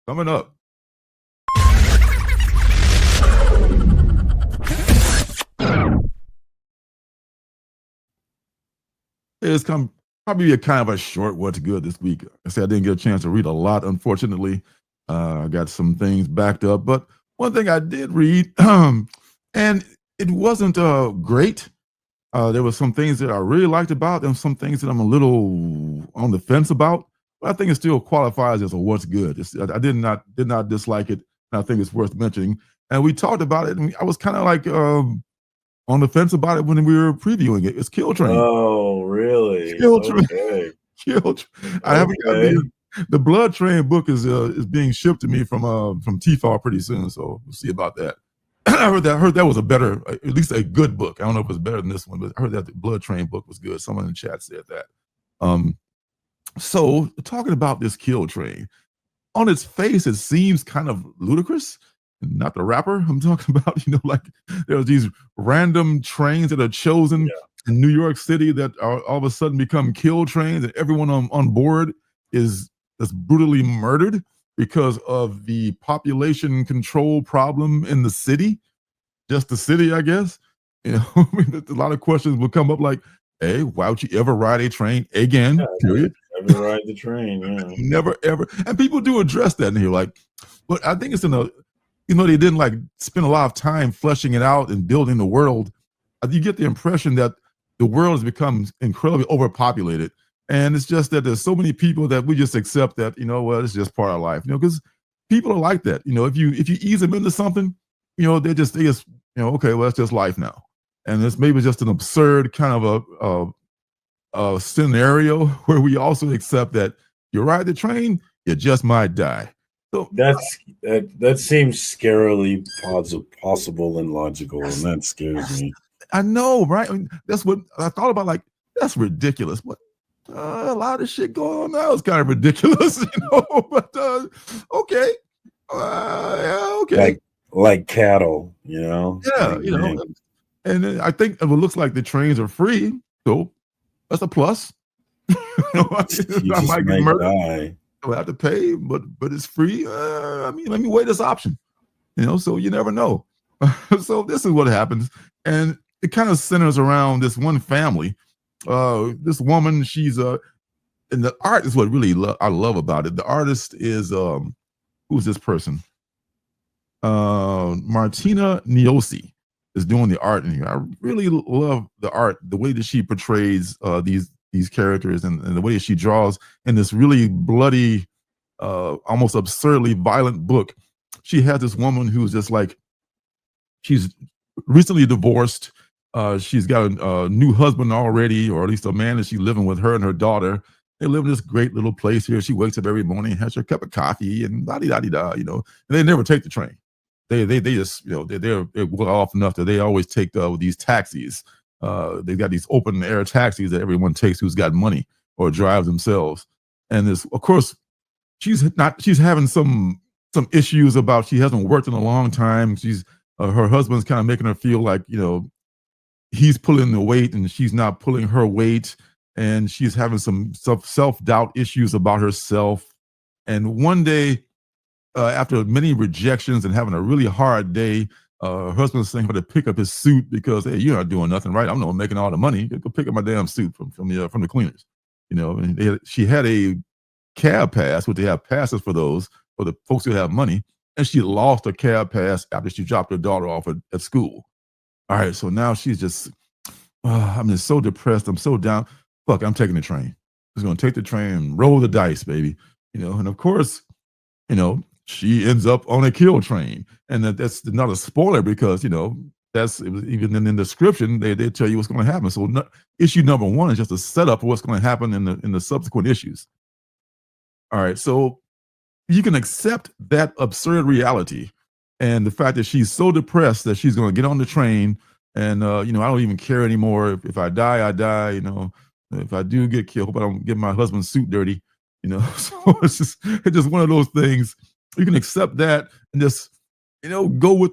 Coming up. It's come probably a kind of a short what's good this week. I said I didn't get a chance to read a lot, unfortunately. I got some things backed up, but one thing I did read, and it wasn't great. There were some things that I really liked about, and some things that I'm a little on the fence about. But I think it still qualifies as a what's good. I did not dislike it, and I think it's worth mentioning. And we talked about it, and I was kind of like on the fence about it when we were previewing it. It's Kill Train. Oh, really? Kill Train. Okay. Kill Train. I haven't got the Blood Train book is being shipped to me from TFAR pretty soon, so we'll see about that. I heard that was a better, at least a good book. I don't know if it's better than this one, but I heard that the Blood Train book was good. Someone in the chat said that. So talking about this Kill Train, on its face, it seems kind of ludicrous. Not the rapper I'm talking about, like there's these random trains that are chosen in New York City that are all of a sudden become kill trains, and everyone on board is brutally murdered because of the population control problem in the city, just the city, I guess. A lot of questions will come up like, hey, why would you ever ride a train again, period? Never ride the train, Never, ever. And people do address that in here, like, but I think it's in a, they didn't like spend a lot of time fleshing it out and building the world. You get the impression that the world has become incredibly overpopulated. And it's just that there's so many people that we just accept that, well, it's just part of life, because people are like that. If you ease them into something, they just, okay, well, that's just life now. And it's maybe just an absurd kind of a scenario where we also accept that you ride the train, you just might die. So that seems scarily possible and logical, and that scares me. I know, right? I mean, that's what I thought about. Like, that's ridiculous. But a lot of shit going on now is kind of ridiculous, But okay, okay, like cattle, Yeah, And I think it looks like the trains are free, so that's a plus. I might get murdered. I have to pay, but it's free. Let me weigh this option, so you never know. So this is what happens, and it kind of centers around this one family. This woman, she's and the art is what really I love about it. The artist is who's this person? Martina Niosi is doing the art in here. I really love the art, the way that she portrays these characters, and the way that she draws in this really bloody, almost absurdly violent book. She has this woman who's just like, she's recently divorced. She's got a new husband already, or at least a man that she's living with, her and her daughter. They live in this great little place here. She wakes up every morning, has her cup of coffee, and da-di-da-di-da, and they never take the train. They just, they're well off enough that they always take these taxis. They've got these open air taxis that everyone takes who's got money or drives themselves. And this, of course, she's having some issues about, she hasn't worked in a long time. She's her husband's kind of making her feel like, he's pulling the weight and she's not pulling her weight. And she's having some self-doubt issues about herself. And one day, after many rejections and having a really hard day, her husband's saying her to pick up his suit because, hey, you're not doing nothing right. I'm not making all the money. Go pick up my damn suit from the cleaners. And she had a cab pass, which they have passes for those, for the folks who have money. And she lost her cab pass after she dropped her daughter off at school. All right, so now she's just, I'm just so depressed. I'm so down. Fuck, I'm taking the train. I'm just going to take the train and roll the dice, baby. And of course, she ends up on a kill train. And that's not a spoiler because, that's even in the description, they tell you what's going to happen. So issue number one is just a setup for what's going to happen in the subsequent issues. All right, so you can accept that absurd reality and the fact that she's so depressed that she's going to get on the train and, I don't even care anymore. If I die, I die, if I do get killed, hope I don't get my husband's suit dirty, So it's just one of those things. You can accept that and just, go with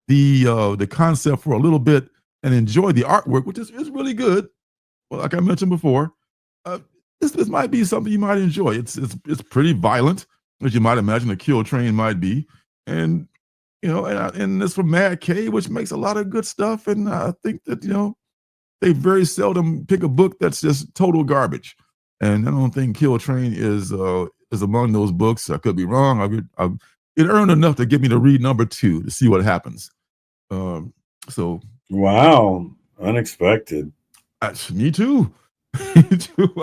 the concept for a little bit and enjoy the artwork, which is really good. Well, like I mentioned before, this might be something you might enjoy. It's pretty violent. as you might imagine a kill train might be. And and it's from Mad K, which makes a lot of good stuff. And I think that they very seldom pick a book that's just total garbage. And I don't think Kill Train is among those books. I could be wrong. It earned enough to get me to read number 2 to see what happens. So wow, unexpected. me too. Me too.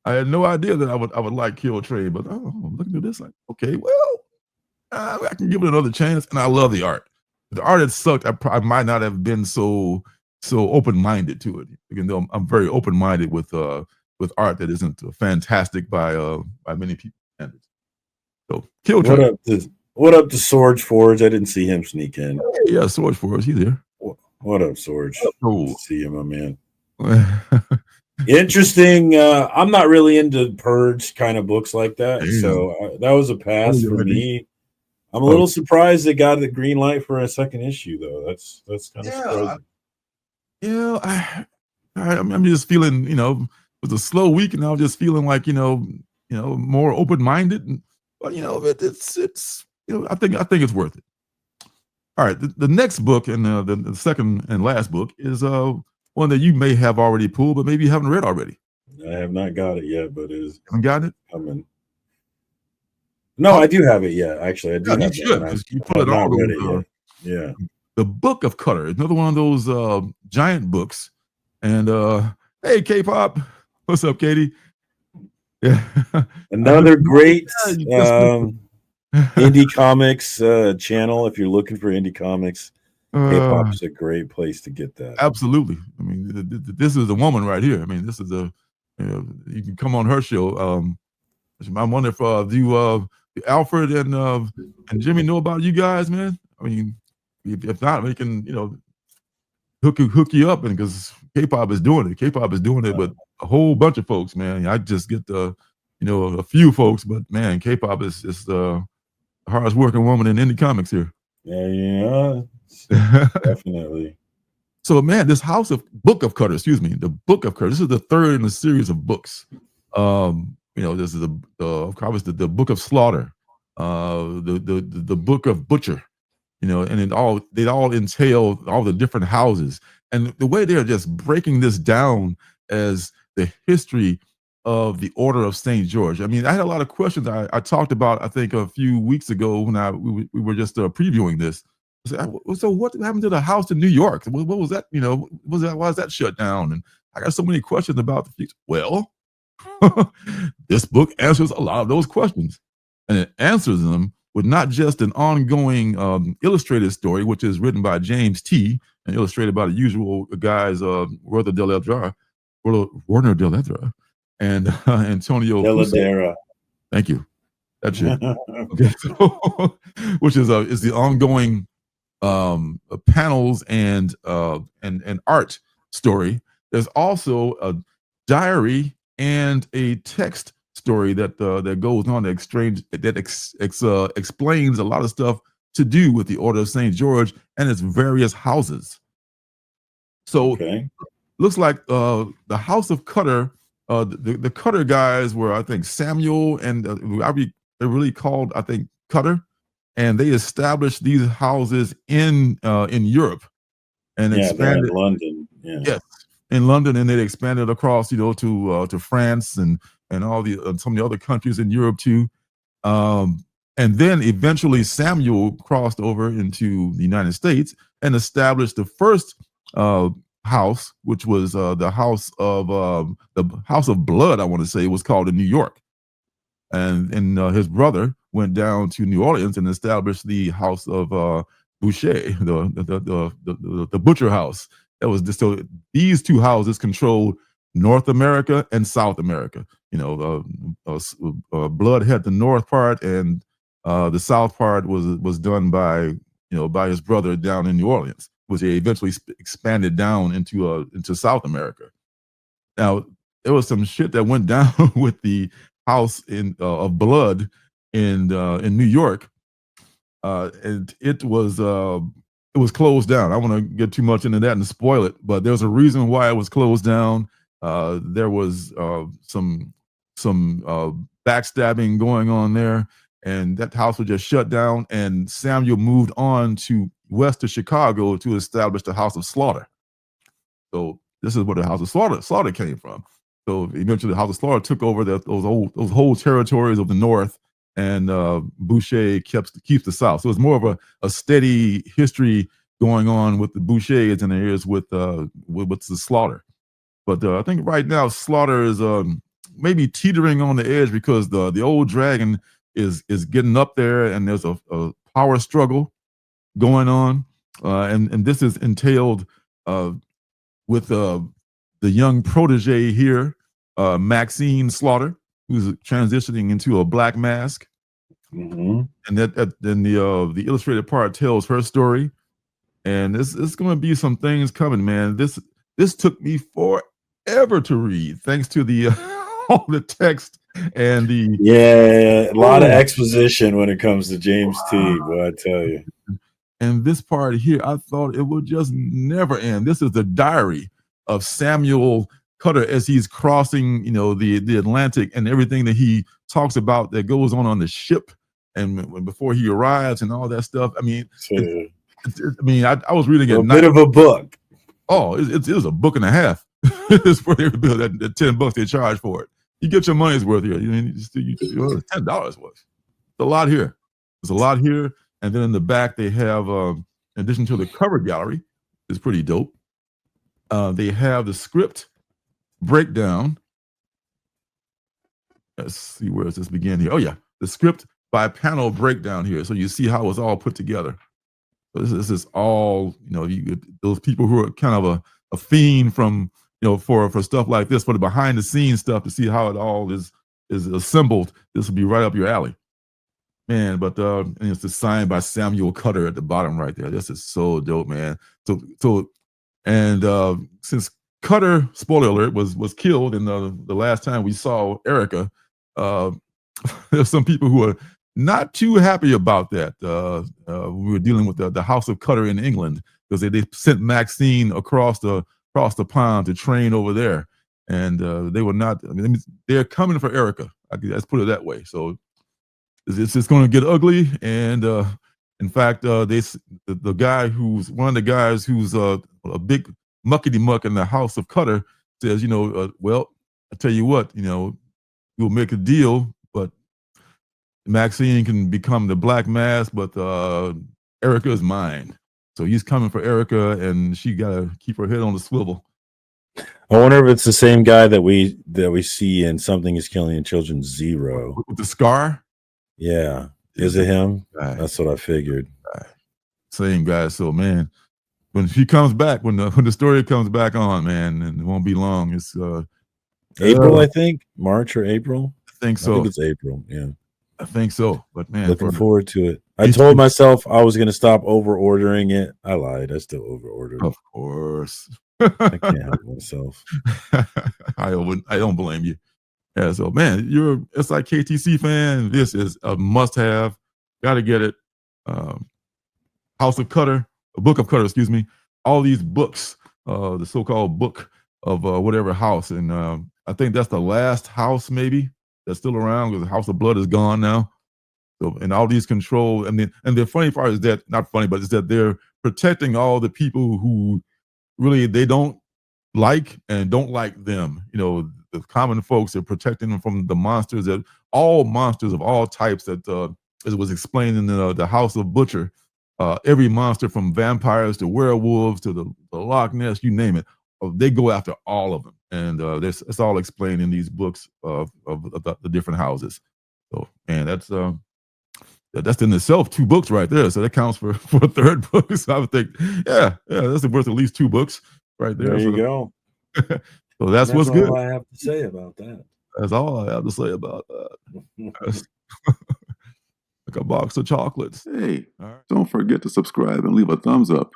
I had no idea that I would like Kill Train, but I'm looking at this like, okay, well, I can give it another chance. And I love the art. The art had sucked. I might not have been so open minded to it, even though I'm very open minded with art that isn't fantastic by many people standards. So Kill Train. What up to Sorge Forge? I didn't see him sneak in. Hey, yeah, Sorge Forge, he's there. What up, Sorge? Oh. Good to see you, my man. Interesting. I'm not really into Purge kind of books like that, Damn. so that was a pass for me. I'm a little surprised they got the green light for a second issue, though. That's kind of surprising. I'm just feeling, it was a slow week, and I was just feeling like, more open minded. But it's I think it's worth it. All right, the next book and the second and last book is one that you may have already pulled, but maybe you haven't read already. I have not got it yet, but it is. Haven't gotten it? Coming. No, I do have it. Yeah, actually, I do have it. You pull it not read it yet. Yeah. The Book of Cutter, another one of those giant books. And hey, K-pop, what's up, Katie? Yeah. Another great indie comics channel. If you're looking for indie comics, K-pop is a great place to get that. Absolutely. I mean, this is a woman right here. I mean, this is you can come on her show. I wonder if Alfred and Jimmy know about you guys, man. I mean, if not, we can hook you up, and because K-pop is doing it. K-pop is doing it with a whole bunch of folks, man. I just get a few folks, but man, K-pop is the hardest working woman in indie comics here. Yeah, definitely. So, man, this Book of Cutter, the Book of Cutter. This is the third in a series of books. This is the Book of Slaughter, the Book of Butcher. And they all entail all the different houses, and the way they're just breaking this down as the history of the Order of St. George. I mean, I had a lot of questions I talked about, I think, a few weeks ago when we were just previewing this. So what happened to the house in New York? What was that? Why is that shut down? And I got so many questions about the future. Well, this book answers a lot of those questions, and it answers them with not just an ongoing illustrated story, which is written by James T. and illustrated by the usual guys, Werner Deledra, and Antonio Deledera. Thank you. That's it. Okay, so, which is the ongoing panels and art story. There's also a diary and a text story that goes on that explains a lot of stuff to do with the Order of St. George and its various houses. So looks like the House of Cutter, the Cutter guys were, I think, Samuel and they're really called, I think, Cutter, and they established these houses in Europe and expanded in London. Yeah. Yes, in London, and they expanded across, to France and all some of the other countries in Europe too. And then eventually Samuel crossed over into the United States and established the first house, which was the House of Blood. I want to say it was called in New York, and his brother went down to New Orleans and established the House of Boucher, the butcher house. That was so these two houses controlled North America and South America. Blood had the north part, and the south part was done by his brother down in New Orleans, which they eventually expanded down into South America. Now there was some shit that went down with the House of Blood in New York, and it was closed down. I want to get too much into that and spoil it, but there's a reason why it was closed down. There was some backstabbing going on there, and that house was just shut down. And Samuel moved on to west of Chicago to establish the House of Slaughter. So this is where the House of Slaughter came from. So eventually, the House of Slaughter took over those whole territories of the North, and Boucher keeps the South. So it's more of a steady history going on with the Bouchers than there is with the Slaughter. But I think right now Slaughter is maybe teetering on the edge because the old dragon is getting up there, and there's a power struggle going on, and this is entailed with the young protege here, Maxine Slaughter, who's transitioning into a black mask. Mm-hmm. And then the illustrated part tells her story, and it's going to be some things coming, man. This took me forever to read, thanks to the all the text and a lot of exposition when it comes to James T. Boy, I tell you. And this part here, I thought it would just never end. This is the diary of Samuel Cutter as he's crossing, the Atlantic, and everything that he talks about that goes on the ship, and before he arrives and all that stuff. I mean, I was reading a bit of a book. Oh, it was a book and a half. It's for the $10 they charge for it. You get your money's worth here. $10 worth. It's a lot here. There's a lot here. And then in the back, they have, in addition to the cover gallery, it's pretty dope. They have the script breakdown. Let's see, where does this begin here? Oh, yeah, the script by panel breakdown here. So you see how it's all put together. So this is all, those people who are kind of a fiend from, for stuff like this, for the behind the scenes stuff, to see how it all is assembled. This will be right up your alley. Man, but and it's signed by Samuel Cutter at the bottom right there. This is so dope, man. So since Cutter, spoiler alert, was killed in the last time we saw Erica, there's some people who are not too happy about that. We were dealing with the House of Cutter in England, because they sent Maxine across the pond to train over there, and they were not. I mean, they're coming for Erica. Let's put it that way. So it's just going to get ugly, and in fact, the guy who's one of the guys who's a big muckety muck in the House of Cutter says, well, I tell you what, we'll make a deal, but Maxine can become the Black Mask, but Erica is mine. So he's coming for Erica, and she got to keep her head on the swivel. I wonder if it's the same guy that we see in Something Is Killing Children 0. With the scar? Yeah. Is it him? That's what I figured. Same guy. So, man, when she comes back, when the story comes back on, man, and it won't be long. It's April, I think. March or April? I think so. I think it's April, yeah. I think so. But, man, looking forward to it. I told myself I was going to stop over-ordering it. I lied. I still over-ordered. Of course. I can't help myself. I don't blame you. Yeah, so, man, you're a SIKTC fan. This is a must-have. Got to get it. House of Cutter, a book of Cutter, excuse me. All these books, the so-called book of whatever house. And I think that's the last house, maybe, that's still around, because the House of Blood is gone now. So, and all these control, and the funny part is that, not funny, but it's that they're protecting all the people who really they don't like and don't like them. The common folks are protecting them from the monsters, that all monsters of all types, that as it was explained in the House of Butcher, every monster from vampires to werewolves to the Loch Ness, you name it, they go after all of them, and it's all explained in these books of the different houses. So, man, that's in itself 2 books right there. So that counts for a third book. So I would think, yeah, that's worth at least 2 books right there. There you go. So that's what's good. All I have to say about that. That's all I have to say about that. Like a box of chocolates. Hey, don't forget to subscribe and leave a thumbs up.